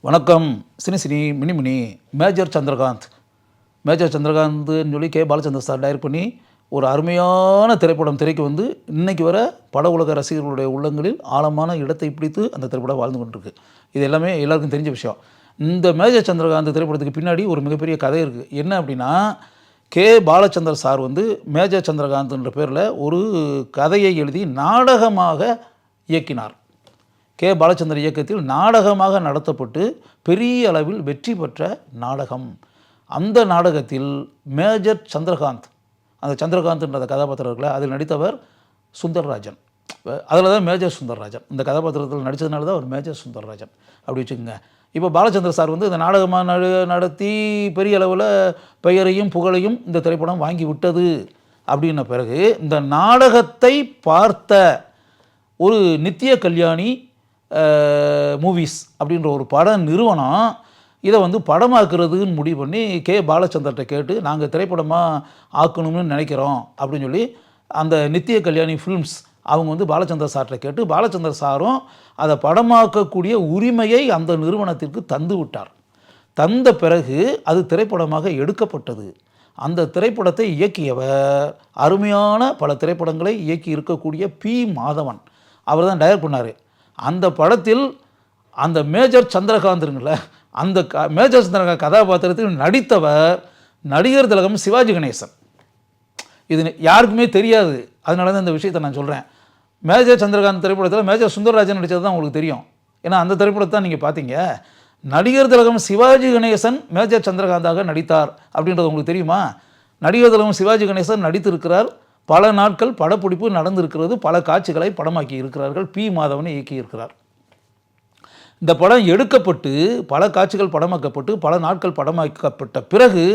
வணக்கம். Cine mini major சந்திரகாந்த்னு சொல்லி K Balachander sir direct பண்ணி ஒரு அருமையான திரைப்படம் திரைக்கு வந்து இன்றைக்கி வர பட உலக ரசிகர்களுடைய உள்ளங்களில் ஆழமான இடத்தை பிடித்து அந்த திரைப்படம் வாழ்ந்து கொண்டிருக்கு. இது எல்லாமே எல்லாருக்கும் தெரிஞ்ச விஷயம். இந்த மேஜர் சந்திரகாந்த் திரைப்படத்துக்கு பின்னாடி ஒரு மிகப்பெரிய கதை இருக்குது. என்ன அப்படின்னா, கே பாலச்சந்தர் சார் வந்து மேஜர் சந்திரகாந்த்ன்ற பேரில் ஒரு கதையை எழுதி நாடகமாக இயக்கினார். கே பாலச்சந்தர் இயக்கத்தில் நாடகமாக நடத்தப்பட்டு பெரிய அளவில் வெற்றி பெற்ற நாடகம். அந்த நாடகத்தில் மேஜர் சந்திரகாந்த், அந்த சந்திரகாந்த்ன்ற கதாபாத்திரம் இருக்குல்ல, அதில் நடித்தவர் சுந்தர்ராஜன். அதில் தான் மேஜர் சுந்தர்ராஜன். இந்த கதாபாத்திரத்தில் நடித்ததுனால தான் அவர் மேஜர் சுந்தர்ராஜன் அப்படி வச்சுக்கோங்க. இப்போ பாலச்சந்தர் சார் வந்து இந்த நாடகமாக நடத்தி பெரிய அளவில் பெயரையும் புகழையும் இந்த திரைப்படம் வாங்கி விட்டது. அப்படின்ன பிறகு இந்த நாடகத்தை பார்த்த ஒரு நித்திய கல்யாணி மூவிஸ் அப்படின்ற ஒரு பட நிறுவனம் இதை வந்து படமாக்குறதுன்னு முடிவு பண்ணி கே பாலச்சந்தர்கிட்ட கேட்டு நாங்கள் திரைப்படமாக ஆக்கணும்னு நினைக்கிறோம் அப்படின்னு சொல்லி அந்த நித்திய கல்யாணி ஃபிலிம்ஸ் அவங்க வந்து பாலச்சந்தர் சார்கிட்ட கேட்டு பாலச்சந்தர் சாரும் அதை படமாக்கக்கூடிய உரிமையை அந்த நிறுவனத்திற்கு தந்து விட்டார். தந்த பிறகு அது திரைப்படமாக எடுக்கப்பட்டது. அந்த திரைப்படத்தை இயக்கியவர் அருமையான பல திரைப்படங்களை இயக்கி இருக்கக்கூடிய பி. மாதவன், அவர் தான் டைரக்ட் பண்ணார். அந்த படத்தில் அந்த மேஜர் சந்திரகாந்த்ங்கள அந்த மேஜர் சந்திரகாந்த் கதாபாத்திரத்தில் நடித்தவர் நடிகர் திலகம் சிவாஜி கணேசன். இது யாருக்குமே தெரியாது, அதனால தான் இந்த விஷயத்தை நான் சொல்கிறேன். மேஜர் சந்திரகாந்த் திரைப்படத்தில் மேஜர் சுந்தரராஜன் நடித்தது தான் உங்களுக்கு தெரியும், ஏன்னா அந்த திரைப்படத்தை தான் நீங்கள் பார்த்தீங்க. நடிகர் திலகம் சிவாஜி கணேசன் மேஜர் சந்திரகாந்தாக நடித்தார் அப்படின்றது உங்களுக்கு தெரியுமா? நடிகர் திலகம் சிவாஜி கணேசன் நடித்திருக்கிறார். பல நாட்கள் படப்பிடிப்பு நடந்திருக்கிறது. பல காட்சிகளை படமாக்கி இருக்கிறார்கள். பி. மாதவனை இயக்கியிருக்கிறார். இந்த படம் எடுக்கப்பட்டு பல காட்சிகள் படமாக்கப்பட்டு பல நாட்கள் படமாக்கப்பட்ட பிறகு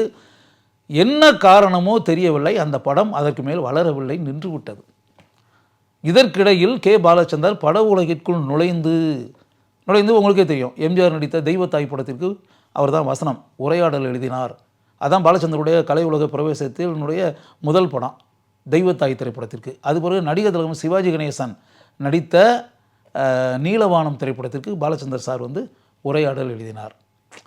என்ன காரணமோ தெரியவில்லை, அந்த படம் அதற்கு மேல் வளரவில்லை, நின்று விட்டது. இதற்கிடையில் கே பாலச்சந்தர் பட உலகிற்குள் நுழைந்து உங்களுக்கே தெரியும், எம்ஜிஆர் நடித்த தெய்வத்தாய் படத்திற்கு அவர் தான் வசனம் உரையாடல் எழுதினார். அதான் பாலச்சந்தருடைய கலை உலக பிரவேசத்தினுடைய முதல் படம் தெய்வத்தாய் திரைப்படத்திற்கு. அதுபோல நடிகர் திலகம் சிவாஜி கணேசன் நடித்த நீலவானம் திரைப்படத்திற்கு பாலச்சந்தர் சார் வந்து உரையாடல் எழுதினார்.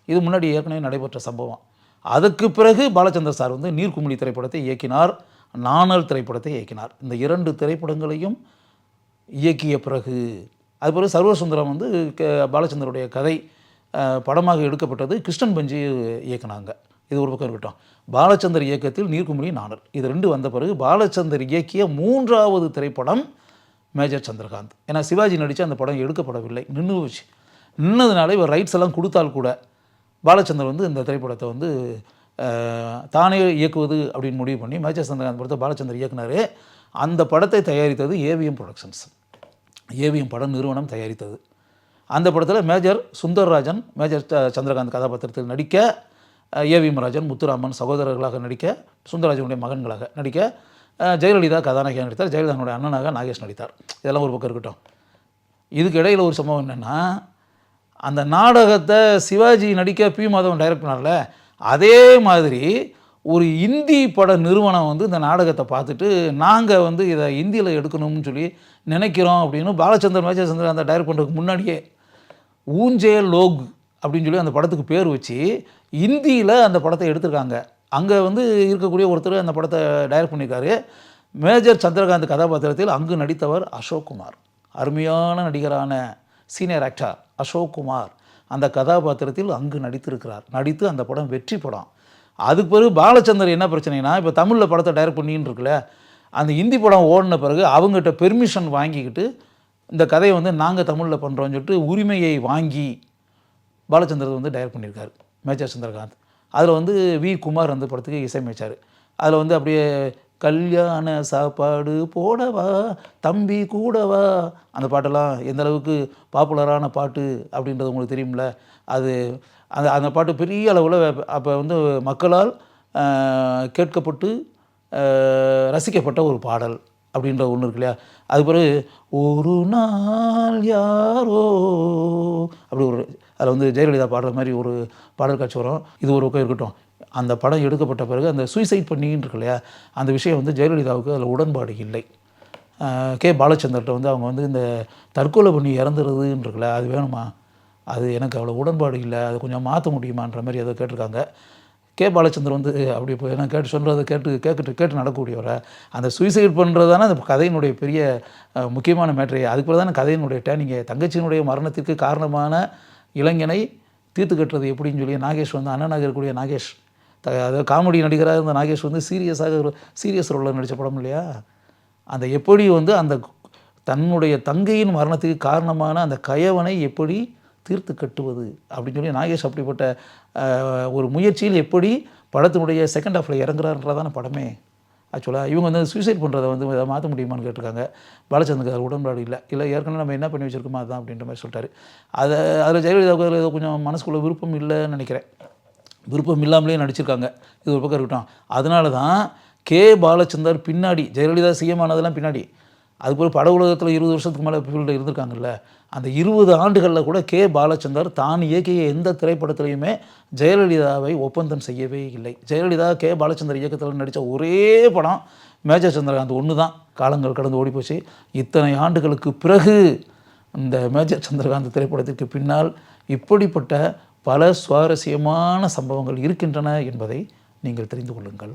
இது முன்னாடி ஏற்கனவே நடைபெற்ற சம்பவம். அதுக்கு பிறகு பாலச்சந்தர் சார் வந்து நீர்க்குமிழி திரைப்படத்தை இயக்கினார், நாணல் திரைப்படத்தை இயக்கினார். இந்த 2 திரைப்படங்களையும் இயக்கிய பிறகு அதுபோல் சர்வசுந்தரம் வந்து பாலச்சந்தருடைய கதை படமாக எடுக்கப்பட்டது. கிருஷ்ணன் பஞ்சி இயக்கினாங்க. இது ஒரு பக்கம் இருக்கட்டும். பாலச்சந்தர் இயக்கத்தில் நீர்க்குமிழி நாணல் இது 2 வந்த பிறகு பாலச்சந்தர் இயக்கிய 3வது திரைப்படம் மேஜர் சந்திரகாந்த். ஏன்னா சிவாஜி நடித்து அந்த படம் எடுக்கப்படவில்லை, நின்னதுனால இவர் ரைட்ஸ் எல்லாம் கொடுத்தால் கூட பாலச்சந்தர் வந்து இந்த திரைப்படத்தை வந்து தானே இயக்குவது அப்படின்னு முடிவு பண்ணி மேஜர் சந்திரகாந்த் படத்தை பாலச்சந்தர் இயக்குனார். அந்த படத்தை தயாரித்தது ஏவிஎம் ப்ரொடக்ஷன்ஸ், ஏவிஎம் படம் நிறுவனம் தயாரித்தது. அந்த படத்தில் மேஜர் சுந்தர்ராஜன் மேஜர் சந்திரகாந்த் கதாபாத்திரத்தில் நடிக்க, ஏவிஎம் ராஜன் முத்துராமன் சகோதரர்களாக நடிக்க, சுந்தரராஜனுடைய மகன்களாக நடிக்க, ஜெயலலிதா கதாநாயகியாக நடித்தார், ஜெயலலிதாவுடைய அண்ணனாக நாகேஷ் நடித்தார். இதெல்லாம் ஒரு பக்கம் இருக்கட்டும். இதுக்கு இடையில் ஒரு சம்பவம் என்னென்னா, அந்த நாடகத்தை சிவாஜி நடிக்க பி. மாதவன் டைரக்ட் பண்ணார்ல, அதே மாதிரி ஒரு இந்தி பட நிறுவனம் வந்து இந்த நாடகத்தை பார்த்துட்டு நாங்கள் வந்து இதை இந்தியில் எடுக்கணும்னு சொல்லி நினைக்கிறோம் அப்படின்னு பாலச்சந்தர் மேஜர் சந்திரகாந்த் டைரக்ட் பண்ணுறதுக்கு முன்னாடியே ஊஞ்சே லோக் அப்படின்னு சொல்லி அந்த படத்துக்கு பேர் வச்சு இந்தியில் அந்த படத்தை எடுத்திருக்காங்க. அங்கே வந்து இருக்கக்கூடிய ஒருத்தர் அந்த படத்தை டைரக்ட் பண்ணியிருக்காரு. மேஜர் சந்திரகாந்த் கதாபாத்திரத்தில் அங்கு நடித்தவர் அசோக் குமார், அருமையான நடிகரான சீனியர் ஆக்டர் அசோக் குமார் அந்த கதாபாத்திரத்தில் அங்கு நடித்து அந்த படம் வெற்றி படம். அதுக்கு பிறகு பாலச்சந்தர் என்ன பிரச்சனைனா, இப்போ தமிழில் படத்தை டைரக்ட் பண்ணின்னு இருக்குல்ல, அந்த ஹிந்தி படம் ஓடின பிறகு அவங்ககிட்ட பெர்மிஷன் வாங்கிக்கிட்டு இந்த கதையை வந்து நாங்கள் தமிழில் பண்ணுறோன்னு சொல்லிட்டு உரிமையை வாங்கி பாலச்சந்தர் வந்து டைரக்ட் பண்ணியிருக்காரு மேஜர் சந்திரகாந்த். அதில் வந்து வி. குமார் அந்த படத்துக்கு இசையமைச்சார். அதில் வந்து அப்படியே கல்யாண சாப்பாடு போடவா தம்பி கூடவா அந்த பாட்டெல்லாம் எந்த அளவுக்கு பாப்புலரான பாட்டு அப்படின்றது உங்களுக்கு தெரியும்ல. அது அந்த பாட்டு பெரிய அளவில் அப்போ வந்து மக்களால் கேட்கப்பட்டு ரசிக்கப்பட்ட ஒரு பாடல் அப்படின்ற ஒன்று இருக்கு இல்லையா. அது பிறகு ஒரு நாள் யாரோ அப்படி ஒரு அதில் வந்து ஜெயலலிதா பாடுற மாதிரி ஒரு பாடல் காட்சி வரும். இது ஒரு பக்கம் இருக்கட்டும். அந்த படம் எடுக்கப்பட்ட பிறகு அந்த சூசைட் பண்ணின்னு இருக்கு இல்லையா, அந்த விஷயம் வந்து ஜெயலலிதாவுக்கு அதில் உடன்பாடு இல்லை. கே பாலச்சந்தர்கிட்ட வந்து அவங்க வந்து இந்த தற்கொலை பண்ணி இறந்துறதுன்னு இருக்குல்ல, அது வேணுமா, அது எனக்கு அவ்வளோ உடன்பாடு இல்லை, அது கொஞ்சம் மாற்ற முடியுமான்ற மாதிரி ஏதோ கேட்டிருக்காங்க. கே. பாலச்சந்தர் வந்து அப்படி இப்போ நான் சொல்கிறத கேட்டு நடக்கக்கூடியவரை, அந்த சூசைட் பண்ணுறது தானே அந்த கதையினுடைய பெரிய முக்கியமான மேட்ரு. அதுக்கு பிறகு தானே கதையினுடைய டேர்னிங்கே. தங்கச்சியினுடைய மரணத்திற்கு காரணமான இளைஞனை தீர்த்து கட்டுறது எப்படின்னு சொல்லி நாகேஷ் வந்து அண்ணனாக இருக்கக்கூடிய நாகேஷ், அதாவது காமெடி நடிகராக இருந்த நாகேஷ் வந்து சீரியஸ் ரோலில் நடித்த படம் இல்லையா? அந்த எப்படி வந்து அந்த தன்னுடைய தங்கையின் மரணத்துக்கு காரணமான அந்த கயவனை எப்படி தீர்த்து கட்டுவது அப்படின்னு சொல்லி நாகேஷ் அப்படிப்பட்ட ஒரு முயற்சியில் எப்படி படத்தினுடைய செகண்ட் ஹாஃபில் இறங்குறாருன்றதான படமே. ஆக்சுவலாக இவங்க வந்து சூசைட் பண்ணுறதை வந்து இதை மாற்ற முடியுமான்னு கேட்டிருக்காங்க. பாலச்சந்தருக்கு அது உடன்பாடு இல்லை ஏற்கனவே நம்ம என்ன பண்ணி வச்சுருக்கோமோ அதுதான் அப்படின்ற மாதிரி சொல்லிட்டாரு. அதில் ஜெயலலிதாவுக்கு ஏதோ கொஞ்சம் மனசுக்குள்ளே விருப்பம் இல்லைன்னு நினைக்கிறேன். விருப்பம் இல்லாமலே நடிச்சிருக்காங்க. இது ஒரு பக்கம் இருக்கட்டும். அதனால தான் கே. பாலச்சந்தர் பின்னாடி ஜெயலலிதா சிஎம் ஆனதெல்லாம் பின்னாடி, அதுபோல் பட உலகத்தில் 20 வருஷத்துக்கு மேலே ஃபீல்டில் இருந்திருக்காங்கல்ல, அந்த 20 ஆண்டுகளில் கூட கே. பாலச்சந்தர் தான் இயக்கிய எந்த திரைப்படத்துலையுமே ஜெயலலிதாவை ஒப்பந்தம் செய்யவே இல்லை. ஜெயலலிதா கே. பாலச்சந்தர் இயக்கத்தில் நடித்த ஒரே படம் மேஜர் சந்திரகாந்த் ஒன்று தான். காலங்கள் கடந்து ஓடிப்போச்சு. இத்தனை ஆண்டுகளுக்கு பிறகு இந்த மேஜர் சந்திரகாந்த் திரைப்படத்திற்கு பின்னால் இப்படிப்பட்ட பல சுவாரஸ்யமான சம்பவங்கள் இருக்கின்றன என்பதை நீங்கள் தெரிந்து கொள்ளுங்கள்.